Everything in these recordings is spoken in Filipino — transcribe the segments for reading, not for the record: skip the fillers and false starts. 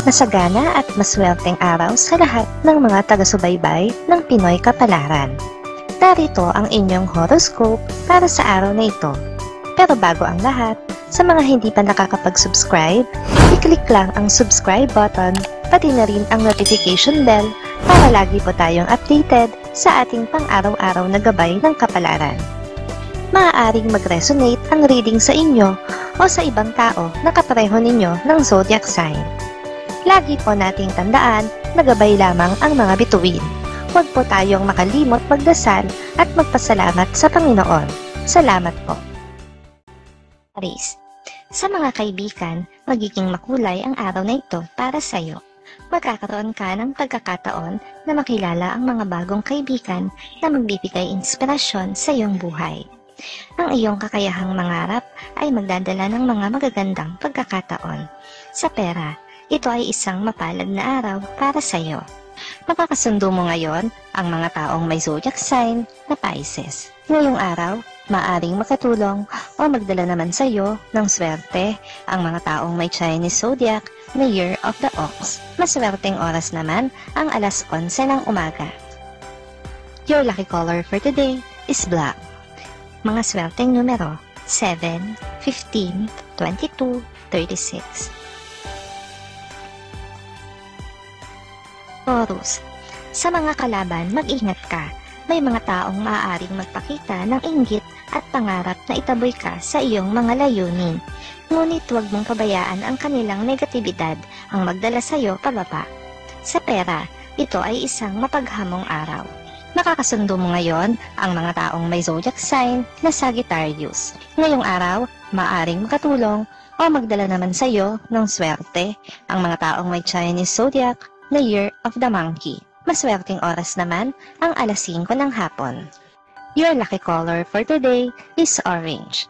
Masagana at maswerteng araw sa lahat ng mga taga-subaybay ng Pinoy Kapalaran. Narito ang inyong horoscope para sa araw na ito. Pero bago ang lahat, sa mga hindi pa nakakapag-subscribe, i-click lang ang subscribe button, pati na rin ang notification bell para lagi po tayong updated sa ating pang-araw-araw na gabay ng kapalaran. Maaaring mag-resonate ang reading sa inyo o sa ibang tao na kapareho ninyo ng zodiac sign. Lagi po nating tandaan na gabay lamang ang mga bituin. Huwag po tayong makalimot magdasal at magpasalamat sa Panginoon. Salamat po. Aries, sa mga kaibigan, magiging makulay ang araw na ito para sa iyo. Magkakaroon ka ng pagkakataon na makilala ang mga bagong kaibigan na magbibigay inspirasyon sa iyong buhay. Ang iyong kakayahang mangarap ay magdadala ng mga magagandang pagkakataon. Sa pera, ito ay isang mapalad na araw para sa iyo. Makakasundo mo ngayon ang mga taong may zodiac sign na Pisces. Ngayong araw, maaring makatulong o magdala naman sa iyo ng swerte ang mga taong may Chinese zodiac na Year of the Ox. Maswerteng oras naman ang alas 11 ng umaga. Your lucky color for today is black. Mga swerteng numero 7, 15, 22, 36. Taurus, sa mga kalaban, mag-ingat ka. May mga taong maaaring magpakita ng inggit at pangarap na itaboy ka sa iyong mga layunin. Ngunit huwag mong pabayaan ang kanilang negatibidad ang magdala sa iyo pababa. Sa pera, ito ay isang mapaghamong araw. Makakasundo mo ngayon ang mga taong may zodiac sign na Sagittarius. Ngayong araw, maaring makatulong o magdala naman sa iyo ng swerte ang mga taong may Chinese zodiac na Year of the Monkey. Maswerteng oras naman ang alas 5 ng hapon. Your lucky color for today is orange.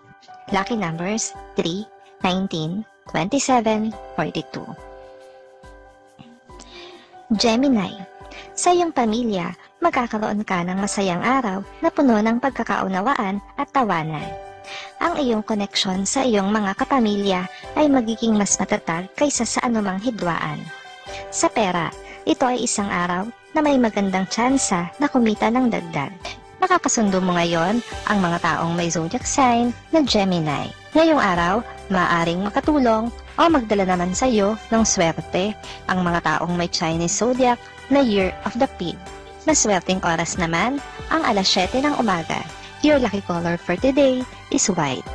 Lucky numbers 3, 19, 27, 42. Gemini, sa iyong pamilya, magkakaroon ka ng masayang araw na puno ng pagkakaunawaan at tawanan. Ang iyong koneksyon sa iyong mga kapamilya ay magiging mas matatag kaysa sa anumang hidwaan. Sa pera, ito ay isang araw na may magandang tsansa na kumita ng dagdag. Makakasundo mo ngayon ang mga taong may zodiac sign na Gemini. Ngayong araw, maaaring makatulong o magdala naman sa iyo ng swerte ang mga taong may Chinese zodiac na Year of the Pig. Maswerteng oras naman ang alas 7 ng umaga. Your lucky color for today is white.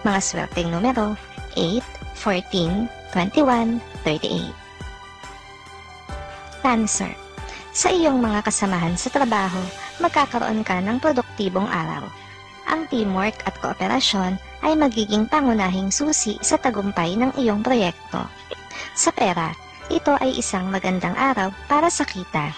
Mga swerteng numero 8, 14, 21, 38. Cancer, sa iyong mga kasamahan sa trabaho, magkakaroon ka ng produktibong araw. Ang teamwork at kooperasyon ay magiging pangunahing susi sa tagumpay ng iyong proyekto. Sa pera, ito ay isang magandang araw para sa kita.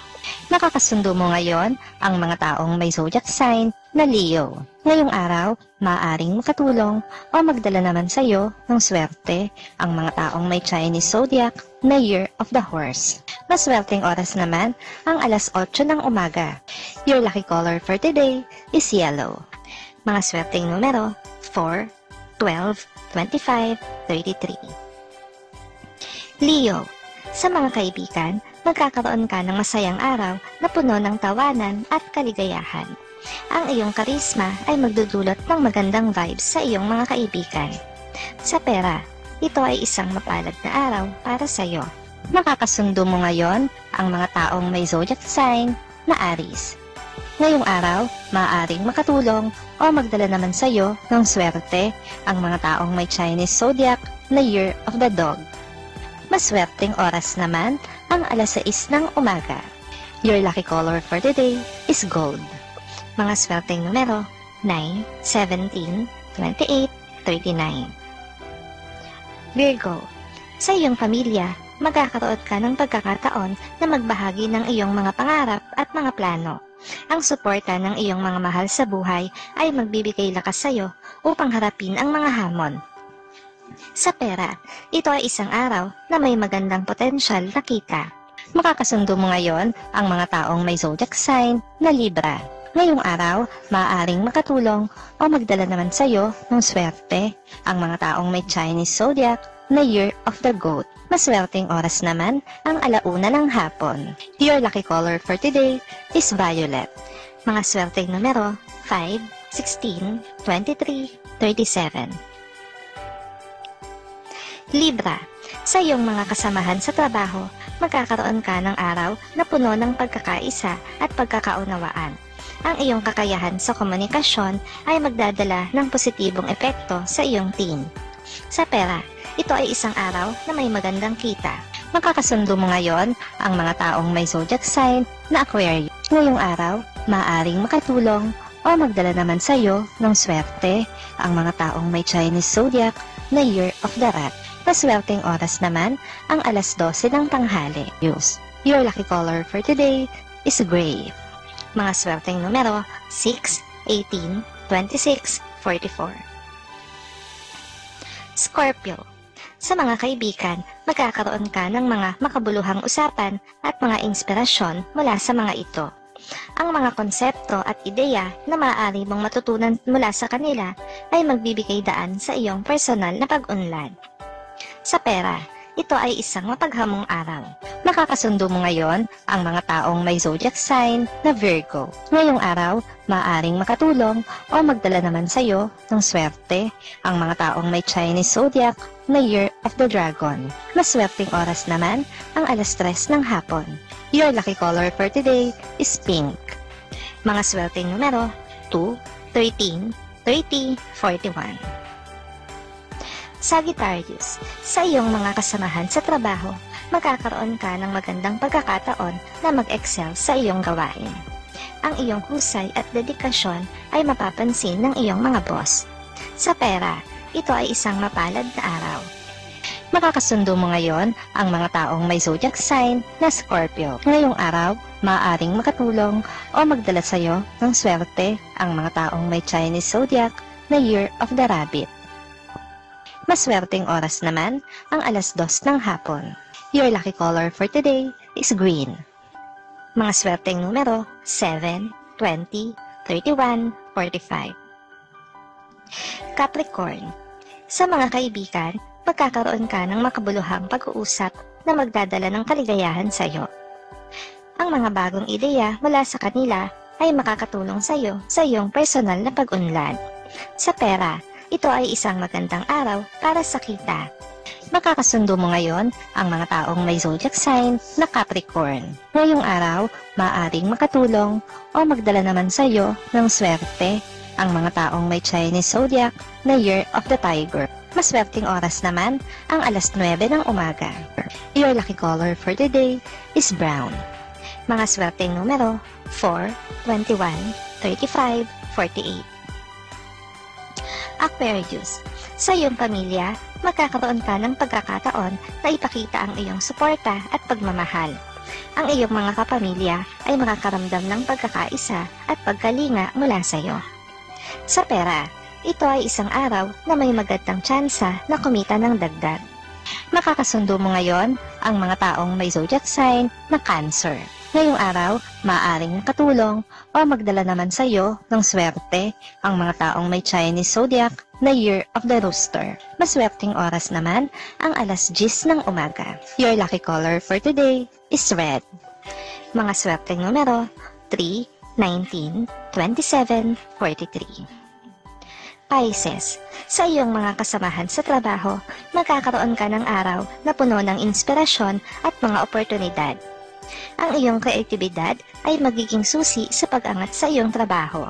Nakakasundo mo ngayon ang mga taong may zodiac sign na Leo. Ngayong araw, maaaring makatulong o magdala naman sa iyo ng swerte ang mga taong may Chinese zodiac na Year of the Horse. Maswerteng oras naman ang alas 8 ng umaga. Your lucky color for today is yellow. Mga swerteng numero 4, 12, 25, 33. Leo, sa mga kaibigan, magkakaroon ka ng masayang araw na puno ng tawanan at kaligayahan. Ang iyong karisma ay magdudulot ng magandang vibes sa iyong mga kaibigan. Sa pera, ito ay isang mapalad na araw para sa iyo. Makakasundo mo ngayon ang mga taong may zodiac sign na Aries. Ngayong araw, maaaring makatulong o magdala naman sa iyo ng swerte ang mga taong may Chinese zodiac na Year of the Dog. Maswerteng oras naman ang alas 6 ng umaga. Your lucky color for today is gold. Mga swerteng numero 9, 17, 28, 39. Virgo, sa iyong pamilya, magkakaroon ka ng pagkakataon na magbahagi ng iyong mga pangarap at mga plano. Ang suporta ng iyong mga mahal sa buhay ay magbibigay lakas sa iyo upang harapin ang mga hamon. Sa pera, ito ay isang araw na may magandang potensyal na kita. Makakasundo mo ngayon ang mga taong may zodiac sign na Libra. Ngayong araw, maaaring makatulong o magdala naman sa iyo ng swerte ang mga taong may Chinese zodiac na Year of the Goat. Maswerteng oras naman ang 1:00 ng hapon. Your lucky color for today is violet. Mga swerteng numero 5, 16, 23, 37. Libra, sa iyong mga kasamahan sa trabaho, magkakaroon ka ng araw na puno ng pagkakaisa at pagkakaunawaan. Ang iyong kakayahan sa komunikasyon ay magdadala ng positibong epekto sa iyong team. Sa pera, ito ay isang araw na may magandang kita. Makakasundo mo ngayon ang mga taong may zodiac sign na Aquarius. Ngayong araw, maaaring makatulong o magdala naman sa iyo ng swerte ang mga taong may Chinese zodiac na Year of the Rat. Maswerteng oras naman ang 12:00 ng tanghali. Your lucky color for today is gray. Mga swerteng numero 6, 18, 26, 44. Scorpio, sa mga kaibigan, magkakaroon ka ng mga makabuluhang usapan at mga inspirasyon mula sa mga ito. Ang mga konsepto at ideya na maaari mong matutunan mula sa kanila ay magbibigay daan sa iyong personal na pag-unlad. Sa pera, ito ay isang mapaghamong araw. Makakasundo mo ngayon ang mga taong may zodiac sign na Virgo. Ngayong araw, maaaring makatulong o magdala naman sa iyo ng swerte ang mga taong may Chinese zodiac na Year of the Dragon. Maswerteng oras naman ang 3:00 ng hapon. Your lucky color for today is pink. Mga swerteng numero 2, 13, 30, 41. Sagittarius, sa iyong mga kasamahan sa trabaho, magkakaroon ka ng magandang pagkakataon na mag-excel sa iyong gawain. Ang iyong husay at dedikasyon ay mapapansin ng iyong mga boss. Sa pera, ito ay isang mapalad na araw. Makakasundo mo ngayon ang mga taong may zodiac sign na Scorpio. Ngayong araw, maaaring makatulong o magdala sa iyo ng swerte ang mga taong may Chinese zodiac na Year of the Rabbit. Maswerteng oras naman ang 2:00 ng hapon. Your lucky color for today is green. Mga swerteng numero 7, 20, 31, 45. Capricorn, sa mga kaibigan, magkakaroon ka ng makabuluhang pag-uusap na magdadala ng kaligayahan sa iyo. Ang mga bagong ideya mula sa kanila ay makakatulong sa iyo sa iyong personal na pag-unlad. Sa pera, ito ay isang magandang araw para sa kita. Makakasundo mo ngayon ang mga taong may zodiac sign na Capricorn. Ngayong araw, maaaring makatulong o magdala naman sa iyo ng swerte ang mga taong may Chinese zodiac na Year of the Tiger. Maswerteng oras naman ang 9:00 ng umaga. Your lucky color for today is brown. Mga swerteng numero 4, 21, 35, 48. Aquarius, sa iyong pamilya, magkakaroon ka ng pagkakataon na ipakita ang iyong suporta at pagmamahal. Ang iyong mga kapamilya ay makakaramdam ng pagkakaisa at pagkalinga mula sa iyo. Sa pera, ito ay isang araw na may magandang tsansa na kumita ng dagdag. Makakasundo mo ngayon ang mga taong may zodiac sign na Cancer. Ngayong araw, maaaring makatulong o magdala naman sa iyo ng swerte ang mga taong may Chinese zodiac na Year of the Rooster. Maswerteng oras naman ang 10:00 ng umaga. Your lucky color for today is red. Mga swerteng numero 3, 19, 27, 43. Pisces, sa iyong mga kasamahan sa trabaho, magkakaroon ka ng araw na puno ng inspirasyon at mga oportunidad. Ang iyong kreatibidad ay magiging susi sa pag-angat sa iyong trabaho.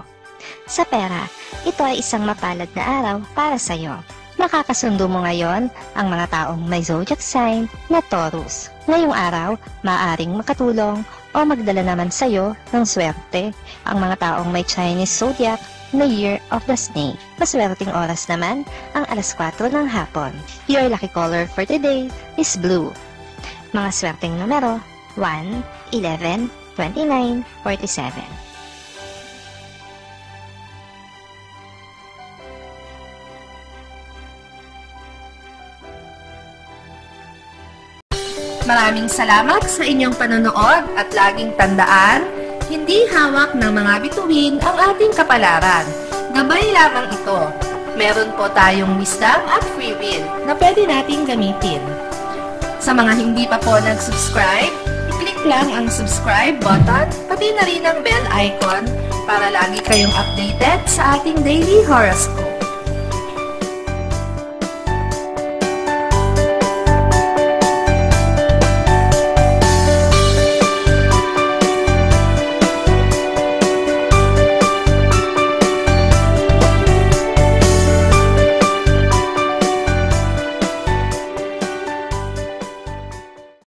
Sa pera, ito ay isang mapalad na araw para sa iyo. Makakasundo mo ngayon ang mga taong may zodiac sign na Taurus. Ngayong araw, maaaring makatulong o magdala naman sa iyo ng swerte ang mga taong may Chinese zodiac na Year of the Snake. Maswerteng oras naman ang 4:00 ng hapon. Your lucky color for today is blue. Mga swerteng numero 1, 11, 29, 47. Maraming salamat sa inyong panonood at laging tandaan, hindi hawak ng mga bituin ang ating kapalaran. Gabay lamang ito. Meron po tayong wisdom at free will na pwede nating gamitin. Sa mga hindi pa po nag-subscribe, i-click lang ang subscribe button, pati na rin ang bell icon para lagi kayong updated sa ating daily horoscope.